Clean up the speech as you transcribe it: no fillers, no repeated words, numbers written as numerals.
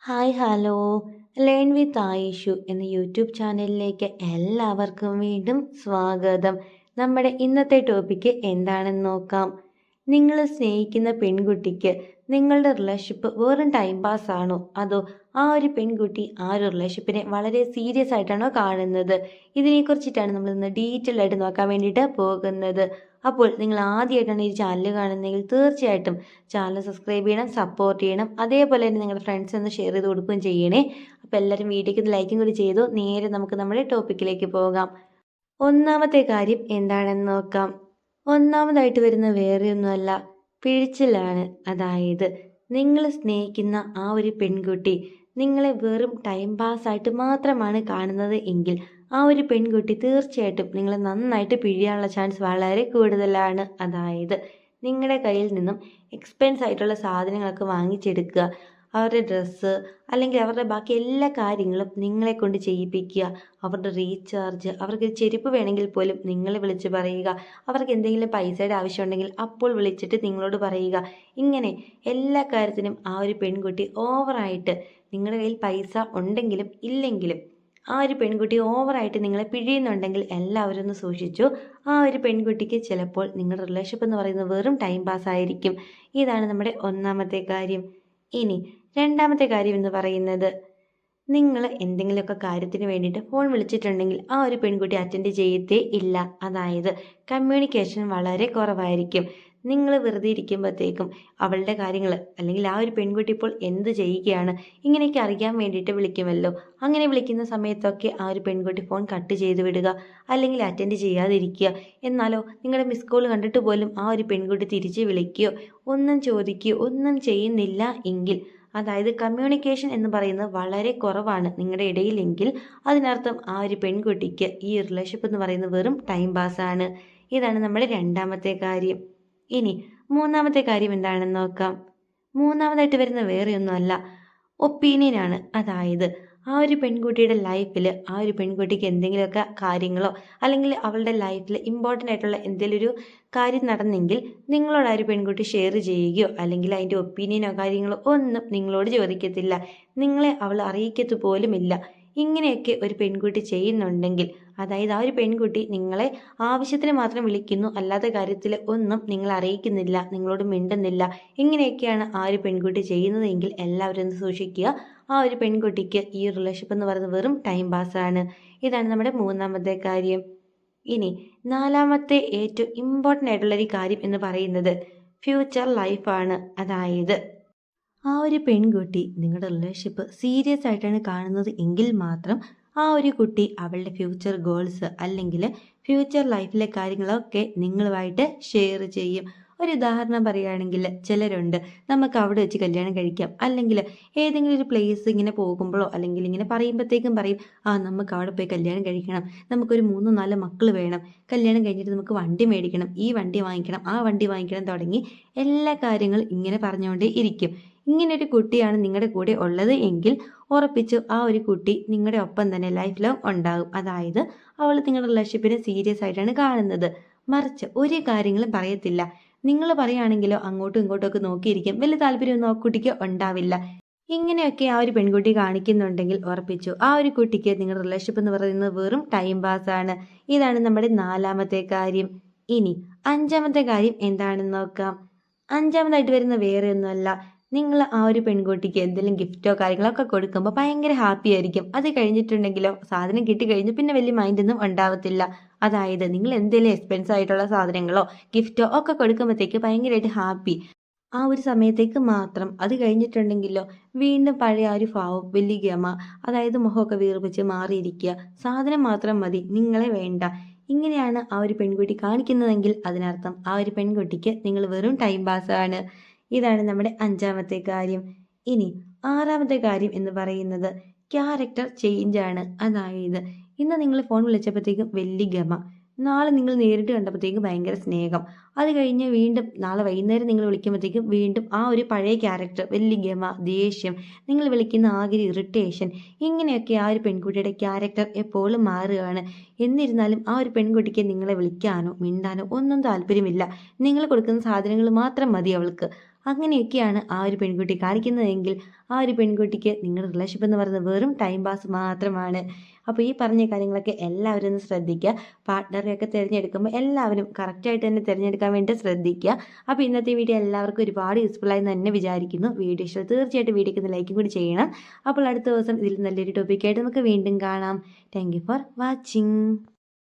Hi hello learn with Ayishu എന്ന YouTube ചാനലിലേക്ക് എല്ലാവർക്കും വീണ്ടും സ്വാഗതം. നമ്മുടെ ഇന്നത്തെ ടോപ്പിക്ക് എന്താണെന്ന് നോക്കാം. നിങ്ങൾ സ്നേഹിക്കുന്ന പെൺകുട്ടിക്ക് നിങ്ങളുടെ റിലേഷൻഷിപ്പ് വെറും ടൈം പാസ് ആണോ, അതോ ആ ഒരു പെൺകുട്ടി ആ ഒരു റിലേഷൻഷിപ്പിനെ വളരെ സീരിയസ് ആയിട്ടാണോ കാണുന്നത്? ഇതിനെക്കുറിച്ചിട്ടാണ് നമ്മൾ ഇന്ന് ഡീറ്റെയിൽ ആയിട്ട് നോക്കാൻ വേണ്ടിയിട്ട് പോകുന്നത്. അപ്പോൾ നിങ്ങൾ ആദ്യമായിട്ടാണ് ഈ ചാനൽ കാണുന്നതെങ്കിൽ തീർച്ചയായിട്ടും ചാനൽ സബ്സ്ക്രൈബ് ചെയ്യണം, സപ്പോർട്ട് ചെയ്യണം. അതേപോലെ തന്നെ നിങ്ങളുടെ ഫ്രണ്ട്സ് ഒന്ന് ഷെയർ ചെയ്ത് കൊടുക്കുകയും ചെയ്യണേ. അപ്പോൾ എല്ലാവരും വീഡിയോയ്ക്ക് ലൈക്കും കൂടി ചെയ്തു. നേരെ നമുക്ക് നമ്മുടെ ടോപ്പിക്കിലേക്ക് പോകാം. ഒന്നാമത്തെ കാര്യം എന്താണെന്ന് നോക്കാം. ഒന്നാമതായിട്ട് വരുന്ന വേറെയൊന്നുമല്ല, പിഴിച്ചിലാണ്. അതായത് നിങ്ങൾ സ്നേഹിക്കുന്ന ആ ഒരു പെൺകുട്ടി നിങ്ങളെ വെറും ടൈം പാസ്സായിട്ട് മാത്രമാണ് കാണുന്നത് എങ്കിൽ ആ ഒരു പെൺകുട്ടി തീർച്ചയായിട്ടും നിങ്ങളെ നന്നായിട്ട് പിഴിയാനുള്ള ചാൻസ് വളരെ കൂടുതലാണ്. അതായത് നിങ്ങളുടെ കയ്യിൽ നിന്നും എക്സ്പെൻസ് ആയിട്ടുള്ള സാധനങ്ങളൊക്കെ വാങ്ങിച്ചെടുക്കുക, അവരുടെ ഡ്രസ്സ് അല്ലെങ്കിൽ അവരുടെ ബാക്കി എല്ലാ കാര്യങ്ങളും നിങ്ങളെ കൊണ്ട് ചെയ്യിപ്പിക്കുക, അവരുടെ റീചാർജ്, അവർക്ക് ചെരുപ്പ് വേണമെങ്കിൽ പോലും നിങ്ങളെ വിളിച്ച് പറയുക, അവർക്ക് എന്തെങ്കിലും പൈസയുടെ ആവശ്യമുണ്ടെങ്കിൽ അപ്പോൾ വിളിച്ചിട്ട് നിങ്ങളോട് പറയുക. ഇങ്ങനെ എല്ലാ കാര്യത്തിനും ആ ഒരു പെൺകുട്ടി ഓവറായിട്ട്, നിങ്ങളുടെ കയ്യിൽ പൈസ ഉണ്ടെങ്കിലും ഇല്ലെങ്കിലും ആ ഒരു പെൺകുട്ടി ഓവറായിട്ട് നിങ്ങളെ പിഴിയുന്നുണ്ടെങ്കിൽ എല്ലാവരും ഒന്ന് സൂക്ഷിച്ചു. ആ ഒരു പെൺകുട്ടിക്ക് ചിലപ്പോൾ നിങ്ങളുടെ റിലേഷൻഷിപ്പ് എന്ന് പറയുന്നത് വെറും ടൈം പാസ് ആയിരിക്കും. ഇതാണ് നമ്മുടെ ഒന്നാമത്തെ കാര്യം. ഇനി രണ്ടാമത്തെ കാര്യം എന്ന് പറയുന്നത്, നിങ്ങൾ എന്തെങ്കിലുമൊക്കെ കാര്യത്തിന് വേണ്ടിയിട്ട് ഫോൺ വിളിച്ചിട്ടുണ്ടെങ്കിൽ ആ ഒരു പെൺകുട്ടി അറ്റൻഡ് ചെയ്യത്തേ ഇല്ല. അതായത് കമ്മ്യൂണിക്കേഷൻ വളരെ കുറവായിരിക്കും. നിങ്ങൾ വെറുതെ ഇരിക്കുമ്പോഴത്തേക്കും അവളുടെ കാര്യങ്ങൾ അല്ലെങ്കിൽ ആ ഒരു പെൺകുട്ടി ഇപ്പോൾ എന്ത് ചെയ്യുകയാണ് ഇങ്ങനെയൊക്കെ അറിയാൻ വേണ്ടിയിട്ട് വിളിക്കുമല്ലോ. അങ്ങനെ വിളിക്കുന്ന സമയത്തൊക്കെ ആ ഒരു പെൺകുട്ടി ഫോൺ കട്ട് ചെയ്ത് വിടുക, അല്ലെങ്കിൽ അറ്റൻഡ് ചെയ്യാതിരിക്കുക. എന്നാലോ നിങ്ങളുടെ മിസ് കോൾ കണ്ടിട്ട് പോലും ആ ഒരു പെൺകുട്ടി തിരിച്ച് വിളിക്കുകയോ ഒന്നും ചോദിക്കുകയോ ഒന്നും ചെയ്യുന്നില്ല എങ്കിൽ, അതായത് കമ്മ്യൂണിക്കേഷൻ എന്ന് പറയുന്നത് വളരെ കുറവാണ് നിങ്ങളുടെ ഇടയിലെങ്കിൽ, അതിനർത്ഥം ആ ഒരു പെൺകുട്ടിക്ക് ഈ റിലേഷൻഷിപ്പ് എന്ന് പറയുന്നത് വെറും ടൈം പാസ്സാണ്. ഇതാണ് നമ്മുടെ രണ്ടാമത്തെ കാര്യം. ഇനി മൂന്നാമത്തെ കാര്യം എന്താണെന്ന് നോക്കാം. മൂന്നാമതായിട്ട് വരുന്ന വേറെയൊന്നുമല്ല, ഒപ്പീനിയനാണ്. അതായത് ആ ഒരു പെൺകുട്ടിയുടെ ലൈഫിൽ ആ ഒരു പെൺകുട്ടിക്ക് എന്തെങ്കിലുമൊക്കെ കാര്യങ്ങളോ അല്ലെങ്കിൽ അവളുടെ ലൈഫിൽ ഇമ്പോർട്ടൻ്റ് ആയിട്ടുള്ള എന്തെങ്കിലും ഒരു കാര്യം നടന്നെങ്കിൽ നിങ്ങളോട് ആ ഒരു പെൺകുട്ടി ഷെയർ ചെയ്യുകയോ അല്ലെങ്കിൽ അതിൻ്റെ ഒപ്പീനിയനോ കാര്യങ്ങളോ ഒന്നും നിങ്ങളോട് ചോദിക്കത്തില്ല, നിങ്ങളെ അവൾ അറിയിക്കത്തു പോലുമില്ല. ഇങ്ങനെയൊക്കെ ഒരു പെൺകുട്ടി ചെയ്യുന്നുണ്ടെങ്കിൽ, അതായത് ആ ഒരു പെൺകുട്ടി നിങ്ങളെ ആവശ്യത്തിന് മാത്രം വിളിക്കുന്നു, അല്ലാത്ത കാര്യത്തിൽ ഒന്നും നിങ്ങളെ അറിയിക്കുന്നില്ല, നിങ്ങളോട് മിണ്ടുന്നില്ല, ഇങ്ങനെയൊക്കെയാണ് ആ ഒരു പെൺകുട്ടി ചെയ്യുന്നതെങ്കിൽ എല്ലാവരും ഒന്ന് സൂക്ഷിക്കുക. ആ ഒരു പെൺകുട്ടിക്ക് ഈ റിലേഷൻഷിപ്പ് എന്ന് പറയുന്നത് വെറും ടൈം പാസ്സാണ്. ഇതാണ് നമ്മുടെ മൂന്നാമത്തെ കാര്യം. ഇനി നാലാമത്തെ ഏറ്റവും ഇമ്പോർട്ടൻ്റ് ആയിട്ടുള്ളൊരു കാര്യം എന്ന് പറയുന്നത് ഫ്യൂച്ചർ ലൈഫാണ്. അതായത് ആ ഒരു പെൺകുട്ടി നിങ്ങളുടെ റിലേഷൻഷിപ്പ് സീരിയസ് ആയിട്ടാണ് കാണുന്നത് എങ്കിൽ മാത്രം ആ ഒരു കുട്ടി അവളുടെ ഫ്യൂച്ചർ ഗോൾസ് അല്ലെങ്കിൽ ഫ്യൂച്ചർ ലൈഫിലെ കാര്യങ്ങളൊക്കെ നിങ്ങളുമായിട്ട് ഷെയർ ചെയ്യും. ഒരു ഉദാഹരണം പറയുകയാണെങ്കിൽ, ചിലരുണ്ട് നമുക്ക് അവിടെ വെച്ച് കല്യാണം കഴിക്കാം, അല്ലെങ്കിൽ ഏതെങ്കിലും ഒരു പ്ലേസ് ഇങ്ങനെ പോകുമ്പോഴോ അല്ലെങ്കിൽ ഇങ്ങനെ പറയുമ്പോഴത്തേക്കും പറയും, നമുക്ക് അവിടെ പോയി കല്യാണം കഴിക്കണം, നമുക്കൊരു 3-4 മക്കൾ വേണം, കല്യാണം കഴിഞ്ഞിട്ട് നമുക്ക് വണ്ടി മേടിക്കണം, ഈ വണ്ടി വാങ്ങിക്കണം, ആ വണ്ടി വാങ്ങിക്കണം, തുടങ്ങി എല്ലാ കാര്യങ്ങളും ഇങ്ങനെ പറഞ്ഞുകൊണ്ടേ ഇരിക്കും. ഇങ്ങനൊരു കുട്ടിയാണ് നിങ്ങളുടെ കൂടെ ഉള്ളത് എങ്കിൽ ഉറപ്പിച്ചു ആ ഒരു കുട്ടി നിങ്ങളുടെ ഒപ്പം തന്നെ ലൈഫ് ലോങ് ഉണ്ടാകും. അതായത് അവൾ നിങ്ങളുടെ റിലേഷൻഷിപ്പിനെ സീരിയസ് ആയിട്ടാണ് കാണുന്നത്. മറിച്ച് ഒരു കാര്യങ്ങളും പറയത്തില്ല. നിങ്ങൾ പറയുകയാണെങ്കിലോ അങ്ങോട്ടും ഇങ്ങോട്ടും ഒക്കെ നോക്കിയിരിക്കും, വലിയ താല്പര്യമൊന്നും ആ കുട്ടിക്ക് ഉണ്ടാവില്ല. ഇങ്ങനെയൊക്കെ ആ ഒരു പെൺകുട്ടി കാണിക്കുന്നുണ്ടെങ്കിൽ ഉറപ്പിച്ചു ആ ഒരു കുട്ടിക്ക് നിങ്ങളുടെ റിലേഷൻഷിപ്പ് എന്ന് പറയുന്നത് വെറും ടൈം പാസ് ആണ്. ഇതാണ് നമ്മുടെ നാലാമത്തെ കാര്യം. ഇനി അഞ്ചാമത്തെ കാര്യം എന്താണെന്ന് നോക്കാം. അഞ്ചാമതായിട്ട് വരുന്ന വേറെ ഒന്നുമല്ല, നിങ്ങൾ ആ ഒരു പെൺകുട്ടിക്ക് എന്തെങ്കിലും ഗിഫ്റ്റോ കാര്യങ്ങളൊക്കെ കൊടുക്കുമ്പോൾ ഭയങ്കര ഹാപ്പി ആയിരിക്കും. അത് കഴിഞ്ഞിട്ടുണ്ടെങ്കിലോ സാധനം കിട്ടിക്കഴിഞ്ഞ് പിന്നെ വലിയ മൈൻഡൊന്നും ഉണ്ടാവത്തില്ല. അതായത് നിങ്ങൾ എന്തെങ്കിലും എക്സ്പെൻസ് ആയിട്ടുള്ള സാധനങ്ങളോ ഗിഫ്റ്റോ ഒക്കെ കൊടുക്കുമ്പോഴത്തേക്ക് ഭയങ്കരമായിട്ട് ഹാപ്പി ആ ഒരു സമയത്തേക്ക് മാത്രം. അത് കഴിഞ്ഞിട്ടുണ്ടെങ്കിലോ വീണ്ടും പഴയ ആ ഒരു ഭാവം, വലിയ ഗമ, അതായത് മുഖമൊക്കെ വീർപ്പിച്ച് മാറിയിരിക്കുക, സാധനം മാത്രം മതി, നിങ്ങളെ വേണ്ട. ഇങ്ങനെയാണ് ആ ഒരു പെൺകുട്ടി കാണിക്കുന്നതെങ്കിൽ അതിനർത്ഥം ആ ഒരു പെൺകുട്ടിക്ക് നിങ്ങൾ വെറും ടൈം പാസ്സാണ്. ഇതാണ് നമ്മുടെ അഞ്ചാമത്തെ കാര്യം. ഇനി ആറാമത്തെ കാര്യം എന്ന് പറയുന്നത് ക്യാരക്ടർ ചേഞ്ച് ആണ്. അതായത് ഇന്ന് നിങ്ങൾ ഫോൺ വിളിച്ചപ്പോഴത്തേക്കും വലിയ ഗമ, നാളെ നിങ്ങൾ നേരിട്ട് കണ്ടപ്പോഴത്തേക്കും ഭയങ്കര സ്നേഹം, അത് കഴിഞ്ഞ് വീണ്ടും നാളെ വൈകുന്നേരം നിങ്ങൾ വിളിക്കുമ്പോഴത്തേക്കും വീണ്ടും ആ ഒരു പഴയ ക്യാരക്ടർ, വലിയ ഗമ, ദേഷ്യം, നിങ്ങൾ വിളിക്കുന്ന ആകെ ഇറിറ്റേഷൻ, ഇങ്ങനെയൊക്കെ ആ ഒരു പെൺകുട്ടിയുടെ ക്യാരക്ടർ എപ്പോഴും മാറുകയാണ്. എന്നിരുന്നാലും ആ ഒരു പെൺകുട്ടിക്ക് നിങ്ങളെ വിളിക്കാനോ മിണ്ടാനോ ഒന്നും താല്പര്യമില്ല. നിങ്ങൾ കൊടുക്കുന്ന സാധനങ്ങൾ മാത്രം മതി അവൾക്ക്. അങ്ങനെയൊക്കെയാണ് ആ ഒരു പെൺകുട്ടി കാണിക്കുന്നതെങ്കിൽ ആ ഒരു പെൺകുട്ടിക്ക് നിങ്ങളുടെ റിലേഷൻഷിപ്പ് എന്ന് പറയുന്നത് വെറും ടൈം പാസ് മാത്രമാണ്. അപ്പോൾ ഈ പറഞ്ഞ കാര്യങ്ങളൊക്കെ എല്ലാവരും ഒന്ന് ശ്രദ്ധിക്കുക. പാർട്ട്ണറെയൊക്കെ തിരഞ്ഞെടുക്കുമ്പോൾ എല്ലാവരും കറക്റ്റായിട്ട് തന്നെ തിരഞ്ഞെടുക്കാൻ വേണ്ടി ശ്രദ്ധിക്കുക. അപ്പോൾ ഇന്നത്തെ വീഡിയോ എല്ലാവർക്കും ഒരുപാട് യൂസ്ഫുൾ ആയി തന്നെ വിചാരിക്കുന്നു. വീഡിയോ ഇഷ്ടം തീർച്ചയായിട്ടും വീഡിയോക്ക് ഒന്ന് ലൈക്കും കൂടി ചെയ്യണം. അപ്പോൾ അടുത്ത ദിവസം ഇതിൽ നല്ലൊരു ടോപ്പിക്കായിട്ട് നമുക്ക് വീണ്ടും കാണാം. Thank you for watching.